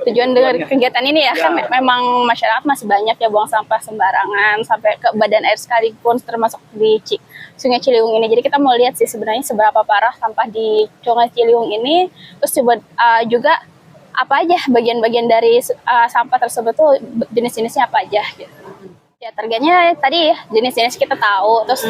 tujuan dari kegiatan ini ya, kan memang masyarakat masih banyak ya buang sampah sembarangan sampai ke badan air sekalipun, termasuk di Sungai Ciliwung ini. Jadi kita mau lihat sih sebenarnya seberapa parah sampah di Sungai Ciliwung ini, terus coba juga apa aja bagian-bagian dari sampah tersebut tuh jenis-jenisnya apa aja gitu. Ya targetnya tadi jenis-jenis kita tahu, terus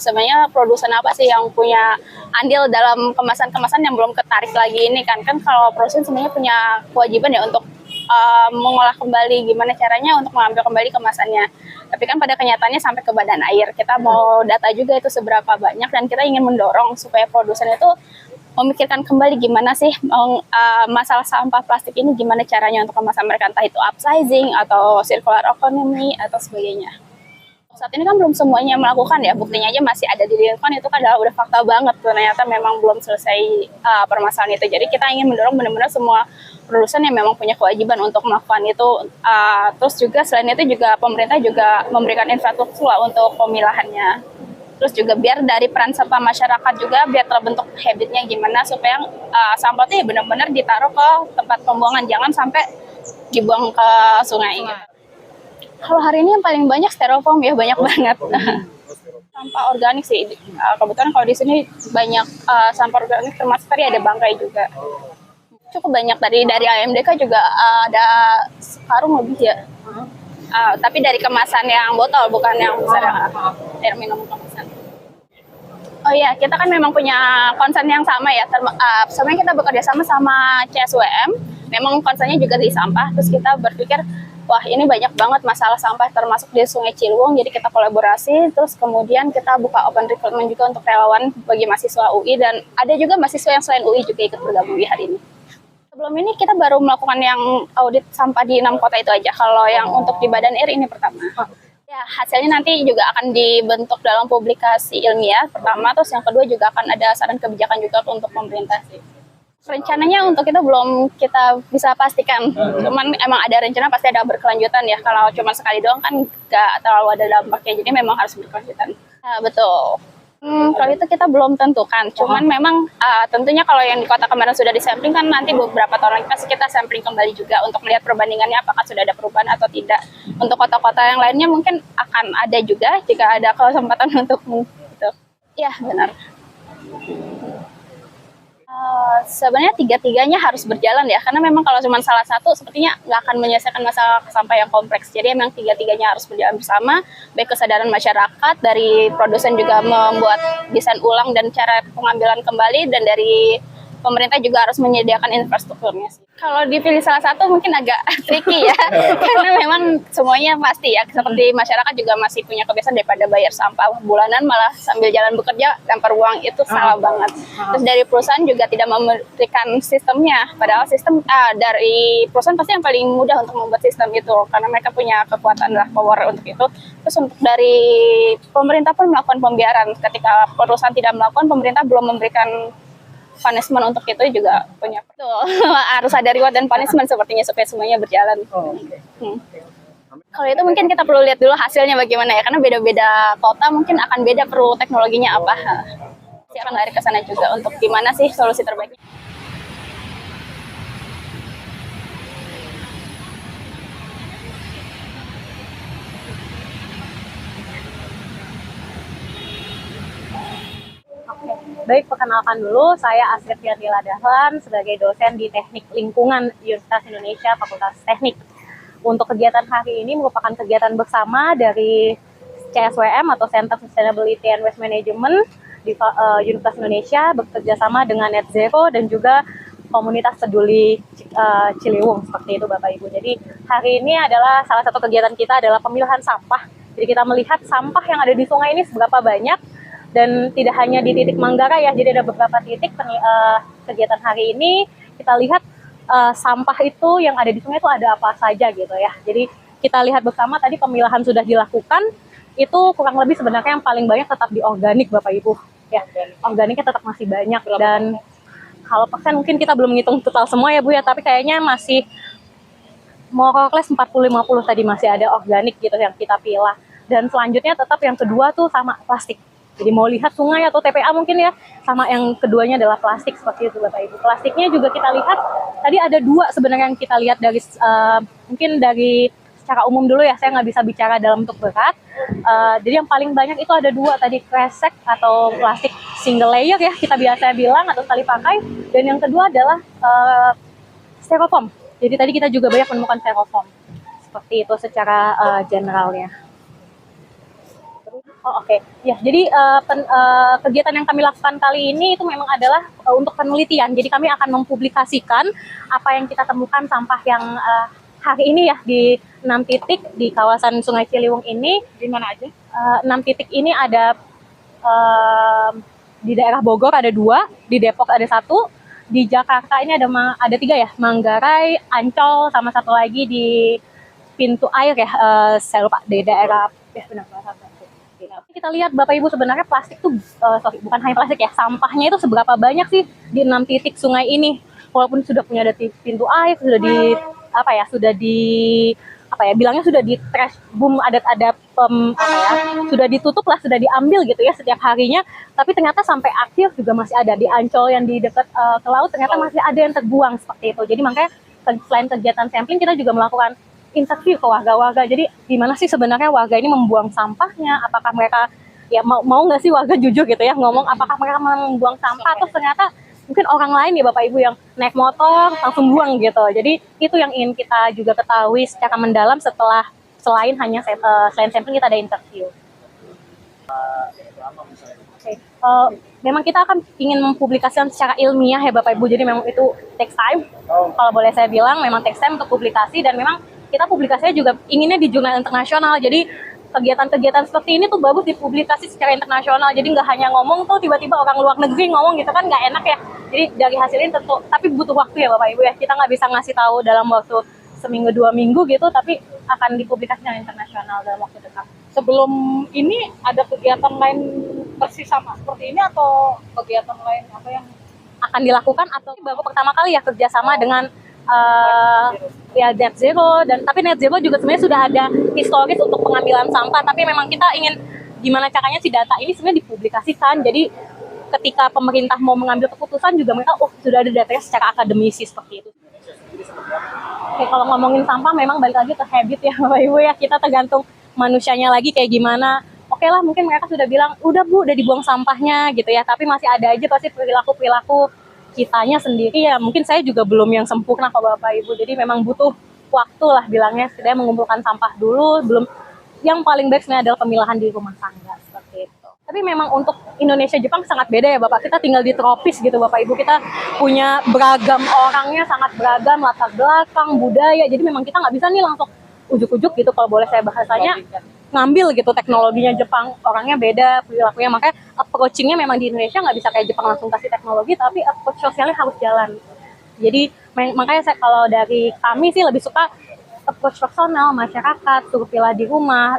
sebenarnya produsen apa sih yang punya andil dalam kemasan-kemasan yang belum ketarik lagi ini kan kalau produsen sebenarnya punya kewajiban ya untuk mengolah kembali, gimana caranya untuk mengambil kembali kemasannya. Tapi kan pada kenyataannya sampai ke badan air. Kita mau data juga itu seberapa banyak, dan kita ingin mendorong supaya produsen itu memikirkan kembali gimana sih masalah sampah plastik ini, gimana caranya untuk kemasan mereka, entah itu upsizing atau circular economy atau sebagainya. Saat ini kan belum semuanya melakukan ya, buktinya aja masih ada di lingkungan, itu kan udah fakta banget, ternyata memang belum selesai permasalahan itu. Jadi kita ingin mendorong benar-benar semua produsen yang memang punya kewajiban untuk melakukan itu. Terus juga selain itu juga pemerintah juga memberikan infrastruktur untuk pemilahannya. Terus juga biar dari peran serta masyarakat juga biar terbentuk habitnya gimana supaya sampah itu ya benar-benar ditaruh ke tempat pembuangan, jangan sampai dibuang ke sungai. Kalau hari ini yang paling banyak styrofoam ya, banyak banget. Sampah organik sih, kebetulan kalau di sini banyak sampah organik, termasuk tadi ada bangkai juga. Cukup banyak, dari AMDK juga ada sekarung lebih ya. Tapi dari kemasan yang botol, bukan yang besar, air minum kemasan. Oh iya, kita kan memang punya concern yang sama ya. Sebenarnya kita bekerja sama CSWM, memang concernnya juga di sampah. Terus kita berpikir, wah ini banyak banget masalah sampah termasuk di Sungai Ciliwung, jadi kita kolaborasi. Terus kemudian kita buka open recruitment juga untuk relawan bagi mahasiswa UI, dan ada juga mahasiswa yang selain UI juga ikut bergabung di hari ini. Sebelum ini kita baru melakukan yang audit sampah di 6 kota itu aja. Kalau yang untuk di Badan Air ini pertama. Ya, hasilnya nanti juga akan dibentuk dalam publikasi ilmiah pertama, terus yang kedua juga akan ada saran kebijakan juga untuk pemerintah sih. Rencananya untuk itu belum kita bisa pastikan, cuman emang ada rencana pasti ada berkelanjutan ya. Kalau cuma sekali doang kan nggak terlalu ada dampaknya, jadi memang harus berkelanjutan. Ya, betul. Kalau itu kita belum tentukan, cuman memang tentunya kalau yang di kota kemarin sudah disampling kan nanti beberapa tahun lagi pasti kita sampling kembali juga untuk melihat perbandingannya apakah sudah ada perubahan atau tidak. Untuk kota-kota yang lainnya mungkin akan ada juga jika ada kesempatan untuk itu. Ya benar. Sebenarnya tiga-tiganya harus berjalan ya, karena memang kalau cuma salah satu sepertinya nggak akan menyelesaikan masalah sampah yang kompleks. Jadi memang tiga-tiganya harus berjalan bersama, baik kesadaran masyarakat, dari produsen juga membuat desain ulang dan cara pengambilan kembali, dan dari pemerintah juga harus menyediakan infrastrukturnya sih. Kalau dipilih salah satu mungkin agak tricky ya, karena memang semuanya pasti ya, seperti masyarakat juga masih punya kebiasaan daripada bayar sampah bulanan malah sambil jalan bekerja lempar uang, itu salah banget. Terus dari perusahaan juga tidak memberikan sistemnya, padahal sistem dari perusahaan pasti yang paling mudah untuk membuat sistem itu, karena mereka punya kekuatan lah, power untuk itu. Terus untuk dari pemerintah pun melakukan pembiaran, ketika perusahaan tidak melakukan, pemerintah belum memberikan punishment untuk itu juga punya. Betul. Harus ada reward dan punishment sepertinya supaya semuanya berjalan. Kalau itu mungkin kita perlu lihat dulu hasilnya bagaimana ya, karena beda-beda kota mungkin akan beda perlu teknologinya apa. Pasti akan lari ke sana juga untuk gimana sih solusi terbaiknya. Baik, perkenalkan dulu, saya Astrid Fiardila Dahlan sebagai dosen di Teknik Lingkungan Universitas Indonesia Fakultas Teknik. Untuk kegiatan hari ini merupakan kegiatan bersama dari CSWM atau Center Sustainability and Waste Management di Universitas Indonesia, bekerja sama dengan Net Zero dan juga komunitas peduli Ciliwung, seperti itu Bapak Ibu. Jadi hari ini adalah salah satu kegiatan kita adalah pemilahan sampah. Jadi kita melihat sampah yang ada di sungai ini seberapa banyak. Dan tidak hanya di titik Manggarai ya, jadi ada beberapa titik kegiatan hari ini kita lihat sampah itu yang ada di sungai itu ada apa saja gitu ya. Jadi kita lihat bersama tadi pemilahan sudah dilakukan, itu kurang lebih sebenarnya yang paling banyak tetap di organik Bapak Ibu. Ya, organiknya tetap masih banyak, dan kalau persen mungkin kita belum ngitung total semua ya Bu ya, tapi kayaknya masih more or less 40-50 tadi masih ada organik gitu yang kita pilah. Dan selanjutnya tetap yang kedua tuh sama plastik. Jadi mau lihat sungai atau TPA mungkin ya, sama yang keduanya adalah plastik seperti itu Bapak Ibu. Plastiknya juga kita lihat, tadi ada dua sebenarnya yang kita lihat dari mungkin dari secara umum dulu ya, saya nggak bisa bicara dalam bentuk berat. Jadi yang paling banyak itu ada dua tadi, kresek atau plastik single layer ya kita biasa bilang atau sekali pakai, dan yang kedua adalah styrofoam. Jadi tadi kita juga banyak menemukan styrofoam. Seperti itu secara generalnya. Oh, oke. Ya, jadi kegiatan yang kami lakukan kali ini itu memang adalah untuk penelitian. Jadi kami akan mempublikasikan apa yang kita temukan sampah yang hari ini ya di 6 titik di kawasan Sungai Ciliwung ini. Di mana aja? 6 titik ini ada di daerah Bogor ada 2, di Depok ada 1, di Jakarta ini ada 3 ya, Manggarai, Ancol, sama satu lagi di pintu air ya, saya lupa di daerah ya benar. Kita lihat Bapak Ibu sebenarnya plastik tuh bukan hanya plastik ya, sampahnya itu seberapa banyak sih di 6 titik sungai ini. Walaupun sudah punya ada pintu air, bilangnya sudah di trash boom, ada sudah ditutup lah, sudah diambil gitu ya setiap harinya, tapi ternyata sampai akhir juga masih ada di Ancol yang di dekat ke laut, ternyata masih ada yang terbuang seperti itu. Jadi makanya selain kegiatan sampling, kita juga melakukan interview ke warga-warga. Jadi gimana sih sebenarnya warga ini membuang sampahnya? Apakah mereka ya mau nggak sih warga jujur gitu ya ngomong apakah mereka membuang sampah, atau ternyata mungkin orang lain ya Bapak Ibu yang naik motor langsung buang gitu. Jadi itu yang ingin kita juga ketahui secara mendalam selain sampling, kita ada interview. Memang kita akan ingin mempublikasikan secara ilmiah ya Bapak Ibu. Jadi memang itu takes time. Kalau boleh saya bilang memang takes time untuk publikasi, dan memang kita publikasinya juga inginnya di jurnal internasional. Jadi kegiatan-kegiatan seperti ini tuh bagus dipublikasi secara internasional. Jadi nggak hanya ngomong tuh tiba-tiba orang luar negeri ngomong gitu kan nggak enak ya. Jadi dari hasil ini tentu, tapi butuh waktu ya Bapak Ibu ya. Kita nggak bisa ngasih tahu dalam waktu seminggu 2 minggu gitu, tapi akan dipublikasikan internasional dalam waktu dekat. Sebelum ini ada kegiatan lain persis sama seperti ini, atau kegiatan lain apa yang akan dilakukan, atau baru pertama kali ya kerjasama dengan ya net zero, dan tapi net zero juga sebenarnya sudah ada historis untuk pengambilan sampah, tapi memang kita ingin gimana caranya si data ini sebenarnya dipublikasikan. Jadi ketika pemerintah mau mengambil keputusan juga mereka sudah ada datanya secara akademisi seperti itu. Oke, kalau ngomongin sampah memang balik lagi ke habit ya Bapak Ibu ya, kita tergantung manusianya lagi kayak gimana. Oke lah, mungkin mereka sudah bilang udah Bu, udah dibuang sampahnya gitu ya, tapi masih ada aja pasti perilaku kitanya sendiri ya. Mungkin saya juga belum yang sempurna kok Bapak Ibu, jadi memang butuh waktu lah bilangnya, setidaknya mengumpulkan sampah dulu. Belum, yang paling baik sebenarnya adalah pemilahan di rumah tangga seperti itu. Tapi memang untuk Indonesia Jepang sangat beda ya Bapak, kita tinggal di tropis gitu Bapak Ibu, kita punya beragam orangnya, sangat beragam latar belakang, budaya, jadi memang kita nggak bisa nih langsung ujuk-ujuk gitu kalau boleh saya bahasanya ngambil gitu teknologinya Jepang, orangnya beda, perilakunya, makanya approaching-nya memang di Indonesia nggak bisa kayak Jepang langsung kasih teknologi, tapi approach sosialnya harus jalan. Jadi makanya saya kalau dari kami sih lebih suka approach personal, masyarakat, suruh pilah di rumah,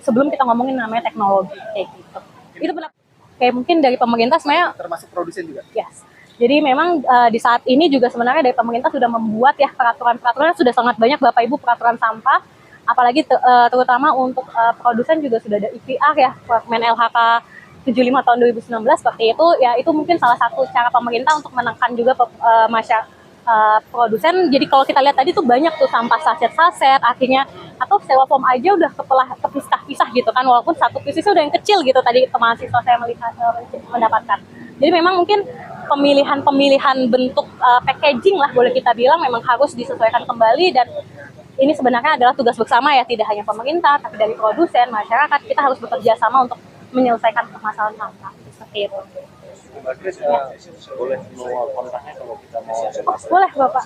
sebelum kita ngomongin namanya teknologi kayak gitu. Itu benar. Kayak mungkin dari pemerintah sebenarnya termasuk produsen juga. Yes. Jadi memang di saat ini juga sebenarnya dari pemerintah sudah membuat ya peraturan sudah sangat banyak Bapak Ibu, peraturan sampah, apalagi terutama untuk produsen juga sudah ada IPR ya, Permen LHK 75 tahun 2019 seperti itu ya. Itu mungkin salah satu cara pemerintah untuk menekan juga produsen. Jadi kalau kita lihat tadi tuh banyak tuh sampah saset-saset akhirnya, atau styrofoam aja udah kepisah-pisah gitu kan, walaupun satu piecesnya udah yang kecil gitu tadi mahasiswa saya mendapatkan. Jadi memang mungkin pemilihan bentuk packaging lah boleh kita bilang memang harus disesuaikan kembali, dan ini sebenarnya adalah tugas bersama ya, tidak hanya pemerintah tapi dari produsen, masyarakat, kita harus bekerja sama untuk menyelesaikan permasalahan sampah seperti itu. Mbak Kris, boleh mau kontaknya kalau kita mau. Boleh Bapak.